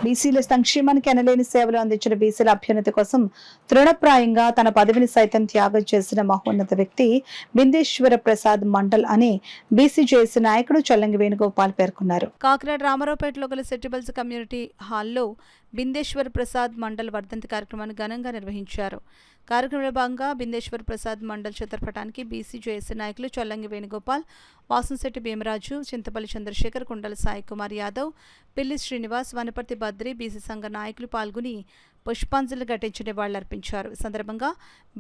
బీసీల సంక్షేమానికి ఎనలేని సేవలు అందించిన బీసీల అభ్యున్నతి కోసం తృణప్రాయంగా తన పదవిని సైతం త్యాగం చేసిన మహోన్నత వ్యక్తి బిందేశ్వర ప్రసాద్ మండల్ అని బీసీ జేఏసీ నాయకుడు చల్లంగి వేణుగోపాల్ పేర్కొన్నారు. కాకినాడ రామారావుపేటలో గల సెట్టిబల్స్ కమ్యూనిటీ హాల్లో బిందేశ్వర ప్రసాద్ మండల్ వర్ధంతి కార్యక్రమాన్ని ఘనంగా నిర్వహించారు. కార్యక్రమంలో భాగంగా బిందేశ్వర ప్రసాద్ మండల్ చిత్రపటానికి బీసీ జేఏసీ నాయకులు చల్లంగి వేణుగోపాల్, వాసంశెట్టి భీమరాజు, చింతపల్లి చంద్రశేఖర్, కుండల సాయి కుమార్ యాదవ్, పిల్లి శ్రీనివాస్, వనపర్తి బద్రి బీసీ సంఘ నాయకులు పాల్గొని పుష్పాంజలి ఘటించి నివాళులర్పించారు. ఈ సందర్భంగా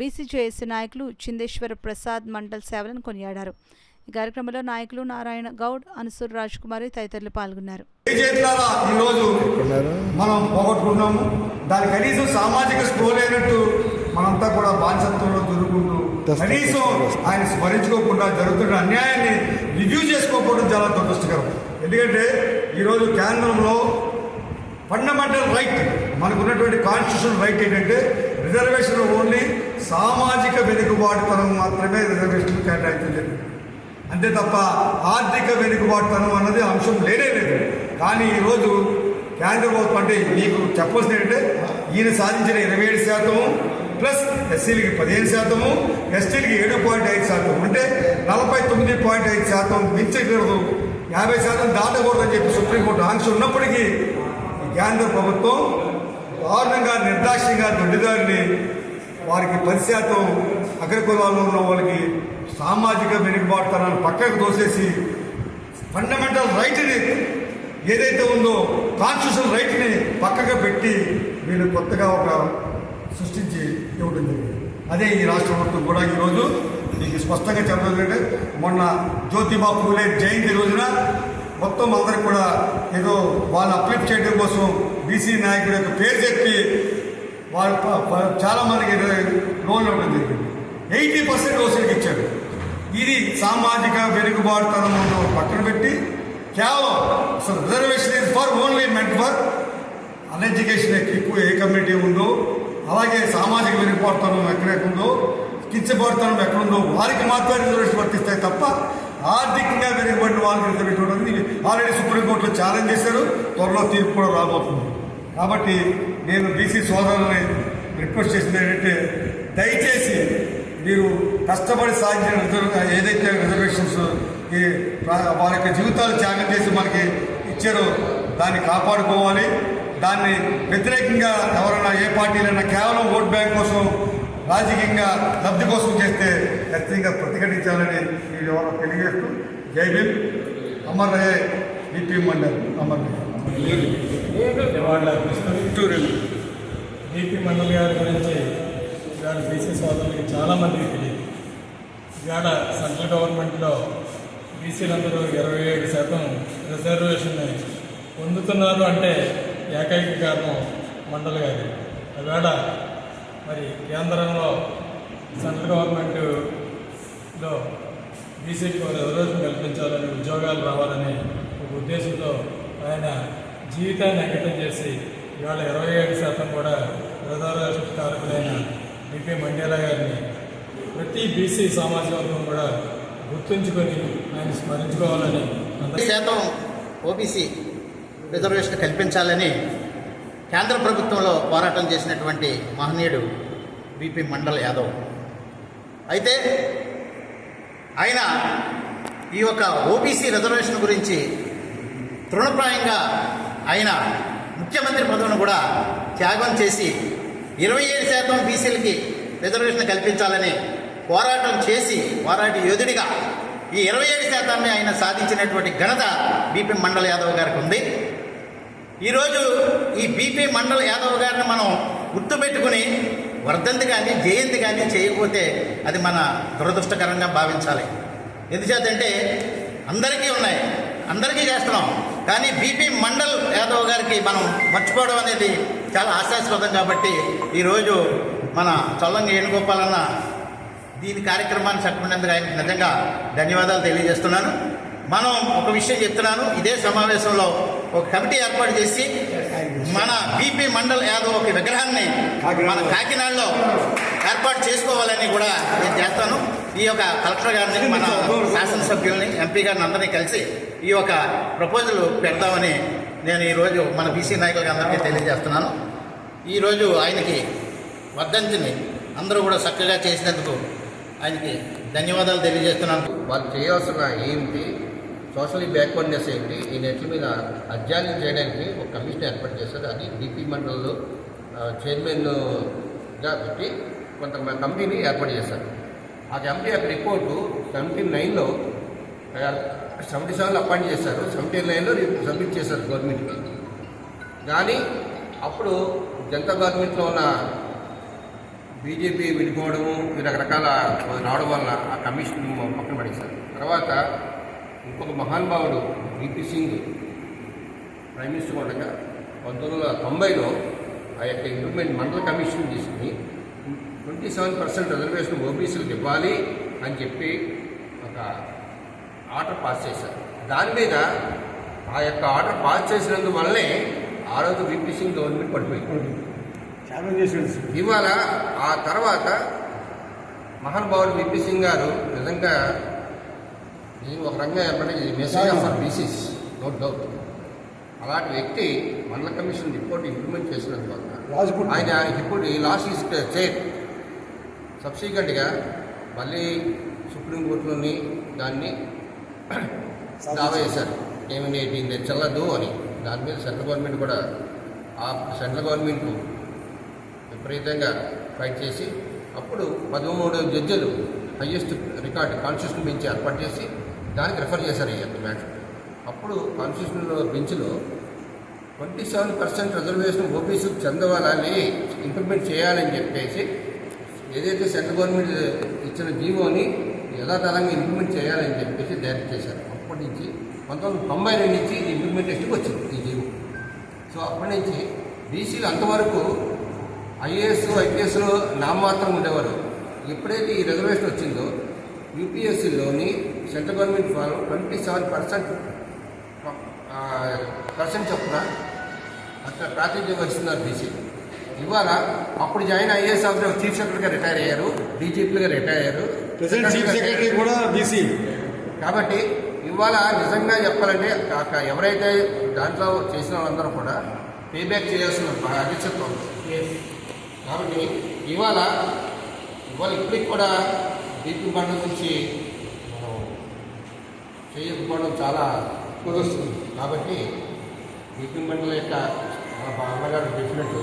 బీసీ జేఏసీ నాయకులు చిందేశ్వర ప్రసాద్ మండల్ సేవలను కొనియాడారు. ఈ కార్యక్రమంలో నాయకులు నారాయణ గౌడ్, అనసూర్ రాజ్ కుమార్ తదితరులు పాల్గొన్నారు. మనం పోగొట్టుకున్నాము. దాని కనీసం సామాజిక స్పృహ అయినట్టు మనంతా కూడా బానిసత్వంలో దొరుకుంటూ కనీసం ఆయన స్మరించుకోకుండా జరుగుతున్న అన్యాయాన్ని రివ్యూ చేసుకోకపోవడం చాలా దురదృష్టకరం. ఎందుకంటే ఈరోజు కేంద్రంలో ఫండమెంటల్ రైట్, మనకు ఉన్నటువంటి కాన్స్టిట్యూషన్ రైట్ ఏంటంటే రిజర్వేషన్ ఓన్లీ సామాజిక వెనుకబాటుతనం మాత్రమే రిజర్వేషన్ కేటాయించడం, అంతే తప్ప ఆర్థిక వెనుకబాటుతనం అన్నది అంశం లేనే లేదు. కానీ ఈరోజు కేంద్ర ప్రభుత్వం అంటే మీకు చెప్పాల్సింది ఏంటంటే ఈయన సాధించిన 27% ప్లస్ ఎస్సీలకి 15%, ఎస్టీలకి 7.5%, అంటే 49.5% మించకూడదు, 50% దాటకూడదని చెప్పి సుప్రీంకోర్టు ఆంక్ష ఉన్నప్పటికీ ఈ కేంద్ర ప్రభుత్వం దారుణంగా నిర్దాక్ష్యంగా దొడ్డిదారిని వారికి 10% అగ్రకులాల్లో ఉన్న వాళ్ళకి సామాజిక వెనుకబాటుతనాన్ని పక్కకు తోసేసి ఫండమెంటల్ రైట్ని ఏదైతే ఉందో కాన్స్టిట్యూషన్ రైట్ని పక్కగా పెట్టి వీళ్ళు కొత్తగా ఒక సృష్టించి ఇవ్వడం జరిగింది. అదే ఈ రాష్ట్ర ప్రభుత్వం కూడా ఈరోజు మీకు స్పష్టంగా చెప్పాలంటే మొన్న జ్యోతిబా పూలే జయంతి రోజున మొత్తం అందరికి కూడా ఏదో వాళ్ళు అప్లిఫ్ట్ చేయడం కోసం బీసీ నాయకుడి యొక్క పేరు చెప్పి వాళ్ళు చాలామందికి లోన్లు ఇవ్వడం జరిగింది. 80% వసూలుకి ఇచ్చారు. ఇది సామాజిక వెనుకబాటుతనం పక్కన పెట్టి కేవలం అసలు reservation is for only meant for uneducation ఎక్కువ ఏ కమ్యూనిటీ ఉందో, అలాగే సామాజిక వెనుకబాటుతనం ఎక్కడెక్కడుందో, కించబాటుతనం ఎక్కడుందో వారికి మాత్రమే రిజర్వేషన్ వర్తిస్తాయి తప్ప ఆర్థికంగా వెనుకబడిన వాళ్ళకి రిజర్వేషన్ ఉంటుంది. ఆల్రెడీ సుప్రీంకోర్టులో ఛాలెంజ్ చేశారు, త్వరలో తీర్పు కూడా రాబోతుంది. కాబట్టి నేను బీసీ సోదరులని రిక్వెస్ట్ చేసింది ఏంటంటే దయచేసి మీరు కష్టపడి సాధించిన ఏదైతే రిజర్వేషన్స్ వారి యొక్క జీవితాలు త్యాగం చేసి మనకి ఇచ్చారో దాన్ని కాపాడుకోవాలి. దాన్ని వ్యతిరేకంగా ఎవరైనా ఏ పార్టీలైనా కేవలం ఓట్ బ్యాంక్ కోసం రాజకీయంగా లబ్ధి కోసం చేస్తే ఖచ్చితంగా ప్రతిఘటించాలని మీరు ఎవరో తెలియజేస్తూ జై భీమ్, అమర్ రహే బీపీ మండల్, అమర్ బీపీ మండల్ గారి గురించి ఇవాళ బీసీ సోదరులకి చాలామందికి తెలియదు. ఇవాళ సెంట్రల్ గవర్నమెంట్లో బీసీలందరూ 27% రిజర్వేషన్ పొందుతున్నారు అంటే ఏకైక కారణం మండల్ గారి. ఇవాళ మరి కేంద్రంలో సెంట్రల్ గవర్నమెంట్లో బీసీకి రిజర్వేషన్ కల్పించాలని, ఉద్యోగాలు రావాలని ఒక ఉద్దేశంతో ఆయన జీవితాన్ని అంకితం చేసి ఇవాళ 27% కూడా రిజర్వేషన్ కారకులైన బీపీ మండేలా గారిని ప్రతి బీసీ సామాజిక వర్గం కూడా గుర్తుంచుకొని ఆయన స్మరించుకోవాలని, 100% ఓబీసీ రిజర్వేషన్ కల్పించాలని కేంద్ర ప్రభుత్వంలో పోరాటం చేసినటువంటి మహనీయుడు బీపీ మండల్ యాదవ్. అయితే ఆయన ఈ యొక్క ఓబీసీ రిజర్వేషన్ గురించి తృణప్రాయంగా ఆయన ముఖ్యమంత్రి పదవిని కూడా త్యాగం చేసి 27% బీసీలకి రిజర్వేషన్ కల్పించాలని పోరాటం చేసి పోరాటి యోధుడిగా ఈ 27% ఆయన సాధించినటువంటి ఘనత బీపీ మండల్ యాదవ్ గారికి ఉంది. ఈరోజు ఈ బీపీ మండల్ యాదవ్ గారిని మనం గుర్తుపెట్టుకుని వర్ధంతి కానీ జయంతి కానీ చేయకపోతే అది మన దురదృష్టకరంగా భావించాలి. ఎందుచేతంటే అందరికీ ఉన్నాయి, అందరికీ చేస్తున్నాం, కానీ బీపీ మండల్ యాదవ్ గారికి మనం మర్చిపోవడం అనేది చాలా హాస్యాస్పదం. కాబట్టి ఈరోజు మన చల్లంగి వేణుగోపాలన్న దీని కార్యక్రమాన్ని చెప్పినందుకు ఆయనకు నిజంగా ధన్యవాదాలు తెలియజేస్తున్నాను. మనం ఒక విషయం చెప్తున్నాను, ఇదే సమావేశంలో ఒక కమిటీ ఏర్పాటు చేసి మన బీపీ మండల్ యాదవ్ ఒక విగ్రహాన్ని మన కాకినాడలో ఏర్పాటు చేసుకోవాలని కూడా నేను చేస్తాను. ఈ యొక్క కలెక్టర్ గారిని, మన శాసనసభ్యుల్ని, ఎంపీ గారిని అందరినీ కలిసి ఈ యొక్క ప్రపోజల్ పెడదామని నేను ఈరోజు మన బీసీ నాయకులకి అందరికీ తెలియజేస్తున్నాను. ఈరోజు ఆయనకి వర్ధంతిని అందరూ కూడా చక్కగా చేసినందుకు ఆయనకి ధన్యవాదాలు తెలియజేస్తున్నాను. వాళ్ళు చేయాల్సిన ఏంటి, సోషల్ బ్యాక్వర్డ్నెస్ ఏంటి, ఈ నెట్ల మీద అధ్యయనం చేయడానికి ఒక కమిషన్ ఏర్పాటు చేశారు. అది బీపీ మండలంలో చైర్మన్గా పెట్టి కొంత కమిటీని ఏర్పాటు చేశారు. ఆ కమిటీ యొక్క రిపోర్టు 79లో 77లో అపాయింట్ చేశారు. 79లో సబ్మిట్ చేశారు గవర్నమెంట్కి. కానీ అప్పుడు జనతా గవర్నమెంట్లో ఉన్న బీజేపీ విడిపోవడము రకరకాల రావడం వల్ల ఆ కమిషన్ పక్కన పడేశారు. తర్వాత ఇంకొక మహానుభావుడు వీపీ సింగ్ ప్రైమ్ మినిస్టర్ ఉండగా 1990లో ఆ యొక్క ఇంప్రూవ్మెంట్ మండల కమిషన్ తీసుకుని 27% రిజర్వేషన్ ఓబీసీలకు ఇవ్వాలి అని చెప్పి ఒక ఆర్డర్ పాస్ చేశారు. దాని మీద ఆ యొక్క ఆర్డర్ పాస్ చేసినందువల్లనే ఆ రోజు వీపీ సింగ్ గవర్నమెంట్ పడిపోయింది. ఇవాళ ఆ తర్వాత మహానుభావుడు వీపీ సింగ్ గారు నిజంగా నేను ఒక రంగం ఏర్పడి message for BCs, no doubt. అలాంటి వ్యక్తి మండల కమిషన్ రిపోర్ట్ ఇంప్లిమెంట్ చేసినందువల్ల ఆయన ఇప్పుడు లాస్ట్ ఈజ్ చైర్. సబ్సిక్వెంట్గా మళ్ళీ సుప్రీంకోర్టులోని దాన్ని దావా చేశారు, ఏమని దీన్ని చెల్లదు అని. దాని మీద సెంట్రల్ గవర్నమెంట్ కూడా ఆ సెంట్రల్ గవర్నమెంట్ విపరీతంగా ఫైట్ చేసి అప్పుడు 13 జడ్జిలు హయ్యెస్ట్ రికార్డు కాన్స్టిట్యూషన్ బెంచ్ ఏర్పాటు చేసి దానికి రిఫర్ చేశారు ఈ యొక్క మ్యాటర్. అప్పుడు కాన్స్టిట్యూషన్ బెంచ్లో 27% రిజర్వేషన్ ఓబీసీకి చెందవాలని ఇంప్లిమెంట్ చేయాలని చెప్పేసి ఏదైతే సెంట్రల్ గవర్నమెంట్ ఇచ్చిన జీవోని యథాతథంగా ఇంప్లిమెంట్ చేయాలని చెప్పేసి డైరెక్ట్ చేశారు. అప్పటి నుంచి 1992 నుంచి ఇంప్లిమెంటేషన్కి వచ్చింది ఈ జీవో. సో అప్పటి నుంచి బీసీలు అంతవరకు ఐఏఎస్ ఐపీఎస్లో నామమాత్రం ఉండేవారు. ఎప్పుడైతే ఈ రిజర్వేషన్ వచ్చిందో యూపీఎస్సీలోని సెంట్రల్ గవర్నమెంట్ వాళ్ళు 27% చొప్పున అక్కడ ప్రాతినిధ్యం వహిస్తున్నారు బీసీ. ఇవాళ అప్పుడు జాయిన్ ఐఏఎస్ ఆఫీసర్ చీఫ్ సెక్రటరీగా రిటైర్ అయ్యారు, డీజీపీలుగా రిటైర్ అయ్యారు, చీఫ్ సెక్రటరీ కూడా బీసీ. కాబట్టి ఇవాళ నిజంగా చెప్పాలంటే ఎవరైతే దాంట్లో చేసిన వాళ్ళందరూ కూడా పేబ్యాక్ చేయాల్సిన బాధ్యత ఉంది. కాబట్టి ఇవాళ ఇప్పటికి కూడా బీపీ మండలం నుంచి మనం చేయకపోవడం చాలా కుదురుస్తుంది. కాబట్టి బీపీ మండలం యొక్క అన్నగారు చెప్పినట్టు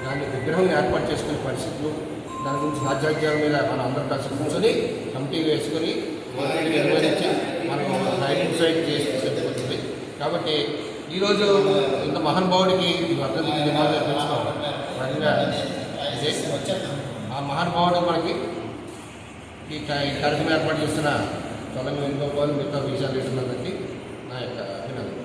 దాన్ని విగ్రహం ఏర్పాటు చేసుకునే పరిస్థితులు, దాని గురించి సాధ్యాధ్యాల మీద మనం అందరం కలిసి కూర్చొని కమిటీ వేసుకొని నిర్వహించి మనం ఐడెంటిఫై చేసి సరిపోతుంది. కాబట్టి ఈరోజు ఇంత మహానుభావుడికి వర్ధంతికి ధన్యవాదాలు తెలుసుకోవాలి. ఆ మహానుభావుడు మనకి ఈ కార్యక్రమం ఏర్పాటు చేస్తున్న చలంగా ఇంకో మిగతా విషయాలు ఇస్తున్నందుకు నా యొక్క అభినందన.